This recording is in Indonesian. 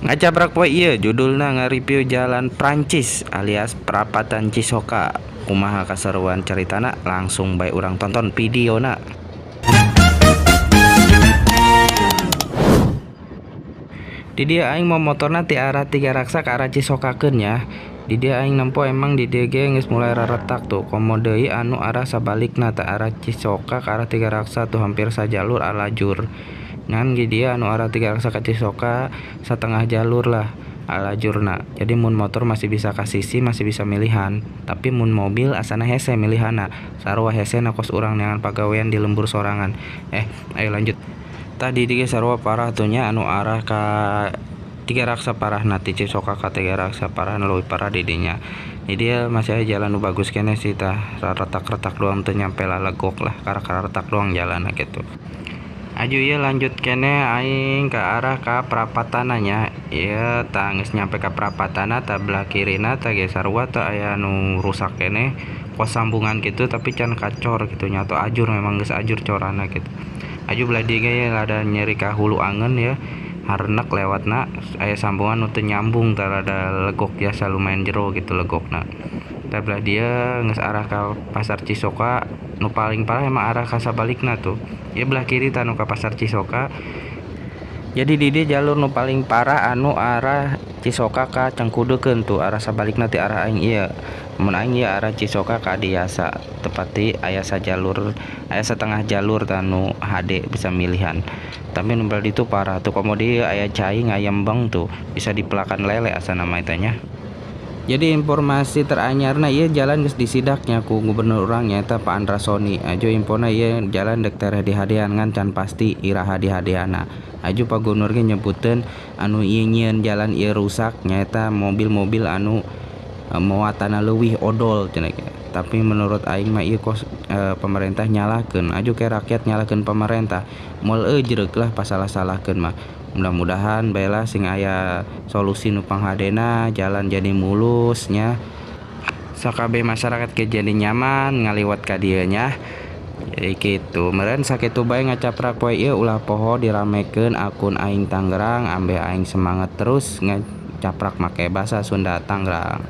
Ngacabrak poe ieu judulna nge-review jalan Prancis alias Perapatan Cisoka. Kumaha kaseruan ceritana langsung bae urang tonton videona. Di dia aing mau motorna ti arah Tiga Raksa ke arah Cisokakeun ya. Di dia aing nempo emang di dia ge geus mulai raretak tuh. Komo deui anu arah sabalikna ta arah Cisoka ke arah Tiga Raksa tuh hampir sajalur alajur. Ngan di dia anu arah Tiga Raksa ke Cisoka setengah jalur lah alajurna. Jadi mun motor masih bisa ka sisi masih bisa milihan. Tapi mun mobil asana hese milihana. Sarua hese na kos urang neangan pagawean di lembur sorangan. Ayo lanjut. Tadi dia sarua parah tuhnya anu arah ka Tiga Raksa parah nanti Cisoka ka Tiga Raksa parah leuwih parah didinya. Jadi dia masih aja jalan nu bagus kene sih tah retak-retak doang teu nyampe lalegok lah karena retak doang jalan gitu. Aju ya lanjut kene aing ke arah ka perapatananya ya tah geus nyampe ka perapatana tah belah kirina tah ge sarua tah aya nu rusak kene pos sambungan gitu tapi can kacor gitu nya atau ajur memang geus ajur corana gitu. Aju belah dieu ge ada nyeri ka hulu angeun ya harenek lewatna aya sambungan nu teu nyambung tah rada legok biasa lumayan jero gitu legokna. Tah belah dia geus arah ka pasar Cisoka nu paling parah emang arah ka sabalikna tuh. Ya belah kiri tah nu ka pasar Cisoka. Jadi di dia jalur nu paling parah anu arah Cisoka ka Cengkudekeun tuh arah sabalikna ti arah aing ieu. Mun aing ieu arah Cisoka ka Adiasa tepati aya sajalur aya setengah jalur tah nu HD bisa milihan. Tapi nu belah ditu parah tuh komo dieu aya cai ngayembeng tuh bisa dipelakan lele asana mah eta nya. Jadi informasi teranyarna ieu jalan geus disidaknya ku gubernur urang nyaeta Pak Andra Soni. Aju infona ieu jalan dek teh hade-hadean ngan can pasti ira hade-hadeana. Aju Pak Gubernur ge nyebutkeun anu ieu nyieun jalan ieu rusak nyaeta mobil-mobil anu muatanna leuwih odol cenah ge. Tapi menurut aing mah ieu kos pemerintah nyalahkeun. Aju ke rakyat nyalahkeun pemerintah. Moal ejreg lah pasalah-salahkeun mah. Mudah-mudahan baelah sing aya solusi nu panghadena jalan jadi mulus nya sakabeh masyarakat ge jadi nyaman ngaliwat ka dieu nya. Jadi kitu meureun sakitu bae ngacaprak poe ieu ulah poho diramekeun akun aing Tangerang ambe aing semangat terus ngacaprak make basa Sunda Tangerang.